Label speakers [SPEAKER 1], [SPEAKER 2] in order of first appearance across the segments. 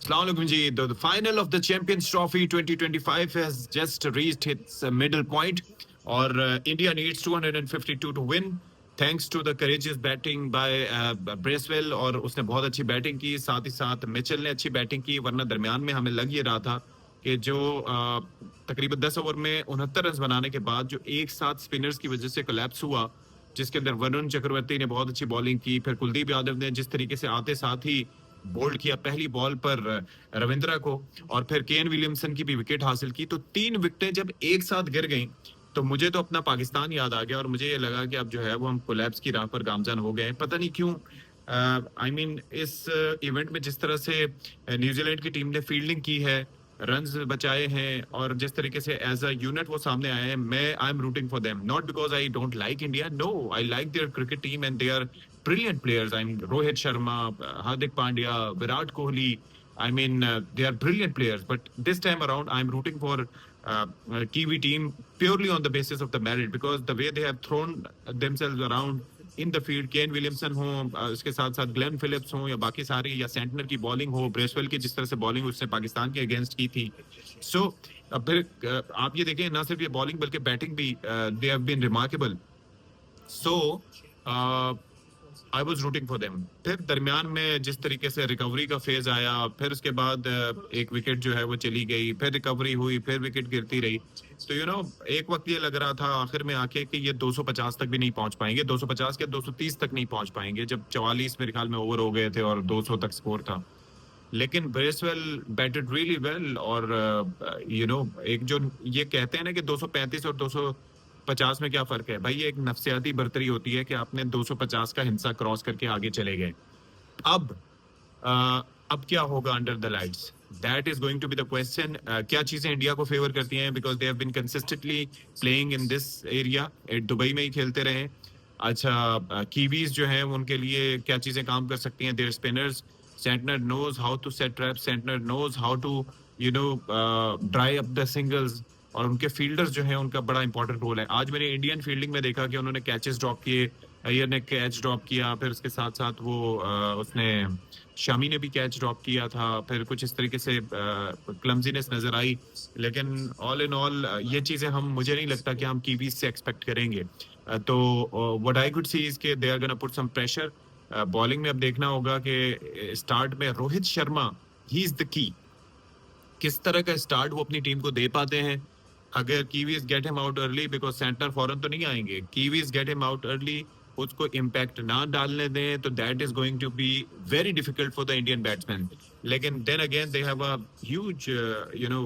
[SPEAKER 1] Assalamu alaikum ji. The final of the Champions Trophy 2025 has just reached its middle point, or India needs 252 to win. Thanks to the courageous batting by Bracewell, और उसने बहुत अच्छी batting की, साथ ही साथ Mitchell ने अच्छी batting की, वरना दरमियान में हमें लग ये रहा था कि जो तकरीबन 10 ओवर में 69 रन बनाने के बाद जो एक साथ स्पिनर्स की वजह से कोलैप्स हुआ, जिसके अंदर वरुण चक्रवर्ती ने बहुत अच्छी बॉलिंग की, फिर कुलदीप यादव ने जिस तरीके से आते साथ ही बोल्ड किया पहली बॉल पर रविंद्रा को, और फिर केन विलियमसन की भी विकेट हासिल की, तो 3 विकेटें जब एक साथ गिर गई तो मुझे तो अपना पाकिस्तान याद आ गया और मुझे ये लगा कि अब जो है वो हम कोलैप्स की राह पर गामजान हो गए। पता नहीं क्यों, आई मीन इस इवेंट में जिस तरह से न्यूजीलैंड की टीम ने फील्डिंग की है, रन्स बचाए हैं, और जिस तरीके से एज अ यूनिट वो सामने आए हैं, मैं I am rooting for them, not because I don't like India, no, I like their cricket team and they are brilliant players. I mean, Rohit Sharma, Hardik Pandya, Virat Kohli. I mean, they are brilliant players. But this time around, I'm rooting for Kiwi team purely on the basis of the merit, because the way they have thrown themselves around in the field, Kane Williamson हो, उसके साथ साथ Glenn Phillips हो, या बाकी सारे, या Santner की बॉलिंग हो, ब्रेसवेल की जिस तरह से बॉलिंग उसने पाकिस्तान के अगेंस्ट की थी, सो अब फिर आप ये देखें, ना सिर्फ ये बॉलिंग बल्कि बैटिंग भी, they have been remarkable. So I was rooting for them. फिर दरमियान में जिस तरीके से रिकवरी का फेज आया, फिर उसके बाद एक विकेट जो है वो चली गई, फिर रिकवरी हुई, फिर विकेट गिरती रही, तो यू नो एक वक्त ये लग रहा था आखिर में आके कि ये 250 तक भी नहीं पहुंच पाएंगे, 250 के 230 तक नहीं पहुंच पाएंगे, जब 44 मेरे ख्याल में ओवर हो गए थे और 200 तक स्कोर था। लेकिन ब्रेसवेल बैटेड रियली वेल, और यू नो एक जो ये कहते हैं ना कि 235 और 250 में क्या फर्क है भाई, ये एक नफसियाती बर्तरी होती है कि आपने 250 का हिंसा क्रॉस करके आगे चले गए। अब अब क्या होगा under the lights, that is going to be the question. क्या चीजें इंडिया को फेवर करती हैं, because they have been consistently playing in this area, Dubai में ही खेलते रहे। अच्छा, कीवीज जो हैं उनके लिए क्या चीजें काम कर सकती हैं, their spinners, Santner knows how to set traps, Santner knows how to you know dry up the singles, और उनके फील्डर्स जो हैं उनका बड़ा इंपॉर्टेंट रोल है। आज मैंने इंडियन फील्डिंग में देखा कि उन्होंने कैचेस ड्रॉप किए, अय्यर ने कैच ड्रॉप किया, फिर उसके साथ साथ वो उसने शामी ने भी कैच ड्रॉप किया था, फिर कुछ इस तरीके से क्लमजीनेस नजर आई। लेकिन ऑल इन ऑल ये चीजें हम, मुझे नहीं लगता कि हम कीवीज से एक्सपेक्ट करेंगे। तो what I could see is के they are gonna put some pressure. Bowling में अब देखना होगा कि स्टार्ट में Rohit Sharma, he is the key, किस तरह का स्टार्ट वो अपनी टीम को दे पाते हैं। अगर Kiwis get him out early, because सेंटर फॉरन तो नहीं आएंगे, Kiwis get him out early, उसको इम्पैक्ट ना डालने दें, तो that is going to be very difficult for the Indian batsman. लेकिन then again they have a huge you know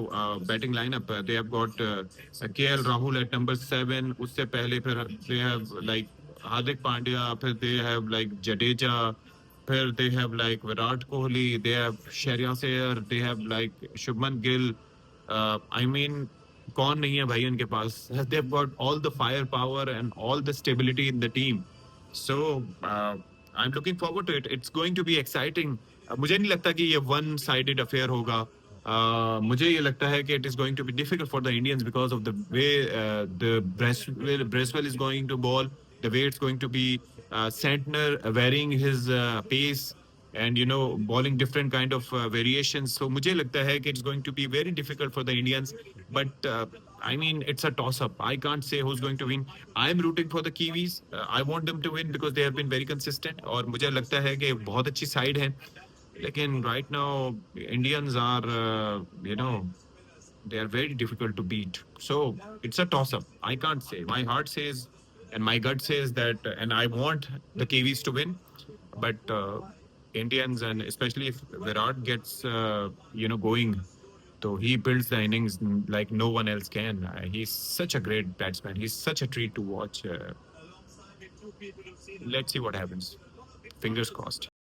[SPEAKER 1] batting lineup, they have got KL Rahul at number 7, उससे पहले फिर they have like Hardik Pandya, फिर they have like Jadeja, फिर they have like Virat Kohli, they have Shreyas Iyer, they have like Shubman Gill. I mean, कौन नहीं है भाई उनके पास? They've got all the firepower and all the stability in the team. So I'm looking forward to it. It's going to be exciting. मुझे नहीं लगता कि ये one-sided affair होगा. मुझे ये लगता है कि it is going to be difficult for the Indians because of the way the Bracewell is going to bowl, the way it's going to be Santner varying his pace and you know bowling different kind of variations. So मुझे लगता है कि it's going to be very difficult for the Indians. But I mean it's a toss up. I can't say who's going to win. I'm rooting for the Kiwis. I want them to win because they have been very consistent. और मुझे लगता है कि बहुत अच्छी side है। लेकिन right now Indians are you know they are very difficult to beat. So it's a toss up. I can't say. My heart says and my gut says that, and I want the Kiwis to win, but Indians, and especially if Virat gets you know going, so he builds the innings like no one else can. He's such a great batsman. He's such a treat to watch. Let's see what happens. Fingers crossed.